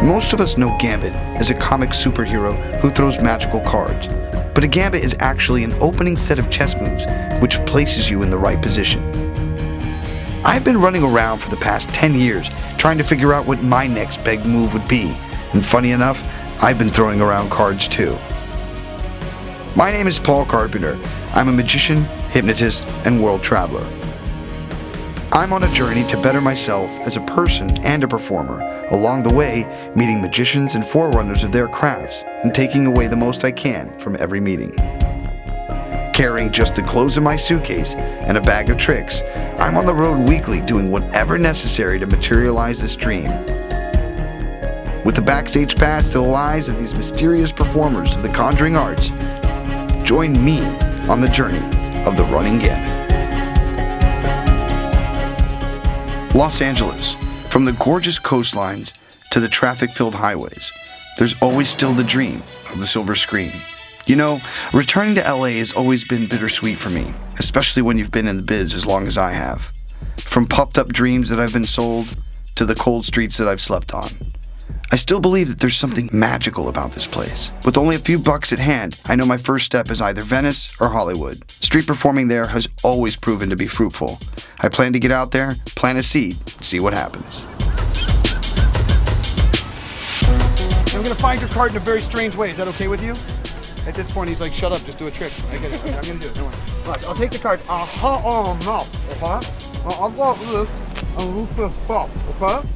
Most of us know Gambit as a comic superhero who throws magical cards, but a gambit is actually an opening set of chess moves which places you in the right position. I've been running around for the past 10 years trying to figure out what my next big move would be, and funny enough, I've been throwing around cards too. My name is Paul Carpenter. I'm a magician, hypnotist, and world traveler. I'm on a journey to better myself as a person and a performer, along the way meeting magicians and forerunners of their crafts and taking away the most I can from every meeting. Carrying just the clothes in my suitcase and a bag of tricks, I'm on the road weekly doing whatever necessary to materialize this dream. With the backstage pass to the lives of these mysterious performers of the conjuring arts, join me on the journey of the Running Gambit. Los Angeles, from the gorgeous coastlines to the traffic-filled highways, there's always still the dream of the silver screen. You know, returning to LA has always been bittersweet for me, especially when you've been in the biz as long as I have. From puffed-up dreams that I've been sold to the cold streets that I've slept on. I still believe that there's something magical about this place. With only a few bucks at hand, I know my first step is either Venice or Hollywood. Street performing there has always proven to be fruitful. I plan to get out there, plant a seed, and see what happens. I'm going to find your card in a very strange way. Is that okay with you? At this point, he's like, shut up, just do a trick. I get it. Okay, I'm going to do it. Don't worry. Right, I'll take the card. Oh, no. Okay? I'll go this and loop this up. Okay?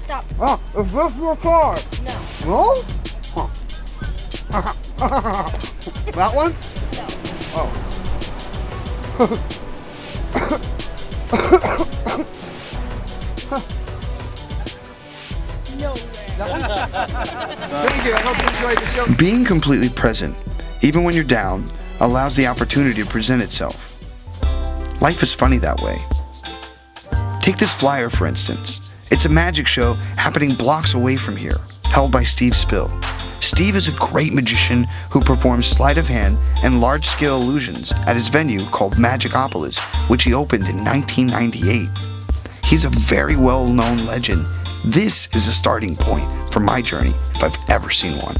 Stop. Oh, is this your card? No. No? Huh. That one? No. Oh. No way. That one? Thank you. I hope you enjoyed the show. Being completely present, even when you're down, allows the opportunity to present itself. Life is funny that way. Take this flyer, for instance. It's a magic show happening blocks away from here, held by Steve Spill. Steve is a great magician who performs sleight of hand and large-scale illusions at his venue called Magicopolis, which he opened in 1998. He's a very well-known legend. This is a starting point for my journey, if I've ever seen one.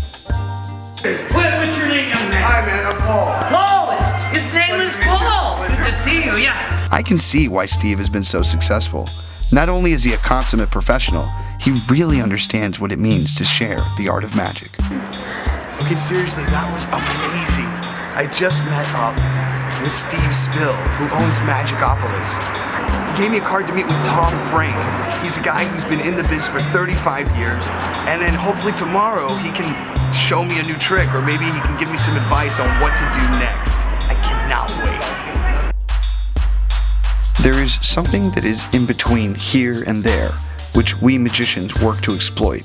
What's your name, young man? Hi, man. I'm Paul. Paul! His name is Paul! Good to see you, yeah. I can see why Steve has been so successful. Not only is he a consummate professional, he really understands what it means to share the art of magic. Okay, seriously, that was amazing. I just met up with Steve Spill, who owns Magicopolis. He gave me a card to meet with Tom Frank. He's a guy who's been in the biz for 35 years, and then hopefully tomorrow he can show me a new trick, or maybe he can give me some advice on what to do next. I cannot wait. There is something that is in between here and there, which we magicians work to exploit.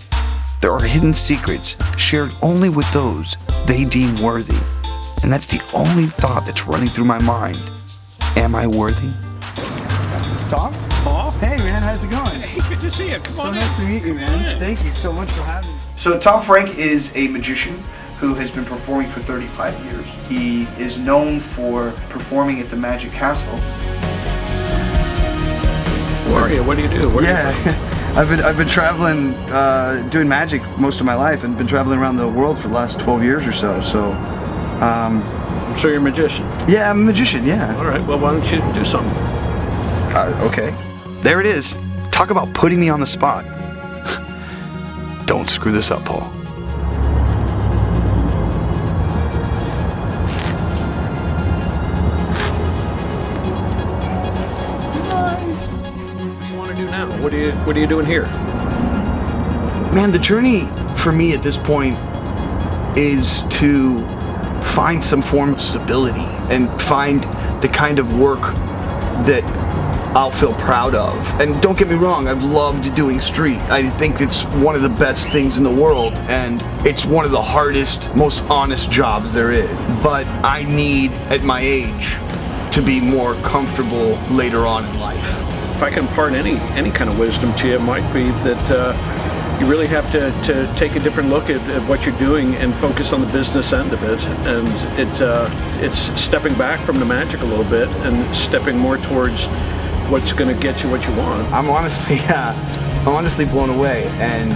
There are hidden secrets shared only with those they deem worthy. And that's the only thought that's running through my mind. Am I worthy? Tom? Paul? Hey, man. How's it going? Hey, good to see you. Come So on nice in. to meet you, man. Thank you so much for having me. So Tom Frank is a magician who has been performing for 35 years. He is known for performing at the Magic Castle. Where are you? What do you do? Where are you from? I've been traveling, doing magic most of my life, and been traveling around the world for the last 12 years or so. So, So you're a magician. yeah, I'm a magician. Yeah. All right. Well, why don't you do something? Okay. There it is. Talk about putting me on the spot. Don't screw this up, Paul. What do you want to do now? What are you doing here? Man, the journey for me at this point is to find some form of stability and find the kind of work that I'll feel proud of. And don't get me wrong, I've loved doing street. I think it's one of the best things in the world, and it's one of the hardest, most honest jobs there is. But I need, at my age, to be more comfortable later on in life. If I can impart any kind of wisdom to you, it might be that you really have to take a different look at what you're doing and focus on the business end of it. And it's stepping back from the magic a little bit and stepping more towards what's going to get you what you want. I'm honestly blown away, and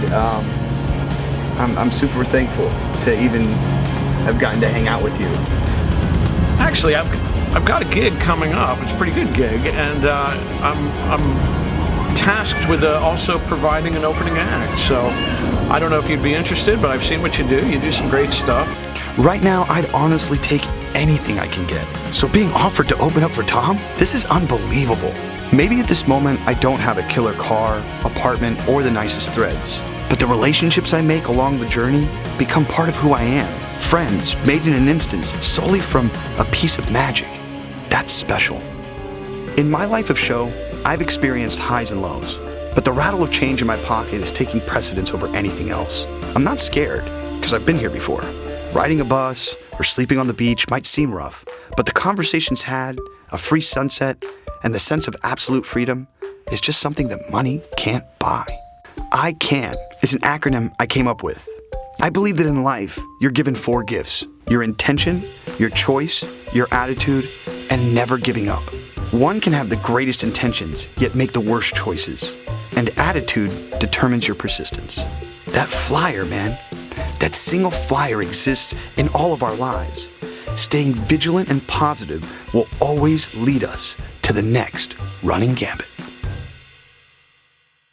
I'm super thankful to even have gotten to hang out with you. Actually, I've got a gig coming up. It's a pretty good gig, and I'm tasked with also providing an opening act. So I don't know if you'd be interested, but I've seen what you do. You do some great stuff. Right now, I'd honestly take anything I can get. So being offered to open up for Tom, this is unbelievable. Maybe at this moment, I don't have a killer car, apartment, or the nicest threads. But the relationships I make along the journey become part of who I am. Friends made in an instant solely from a piece of magic. That's special. In my life of show, I've experienced highs and lows, but the rattle of change in my pocket is taking precedence over anything else. I'm not scared, because I've been here before. Riding a bus or sleeping on the beach might seem rough, but the conversations had, a free sunset, and the sense of absolute freedom is just something that money can't buy. I CAN is an acronym I came up with. I believe that in life, you're given 4 gifts: your intention, your choice, your attitude, and never giving up. One can have the greatest intentions, yet make the worst choices. And attitude determines your persistence. That flyer, man, that single flyer exists in all of our lives. Staying vigilant and positive will always lead us to the next Running Gambit.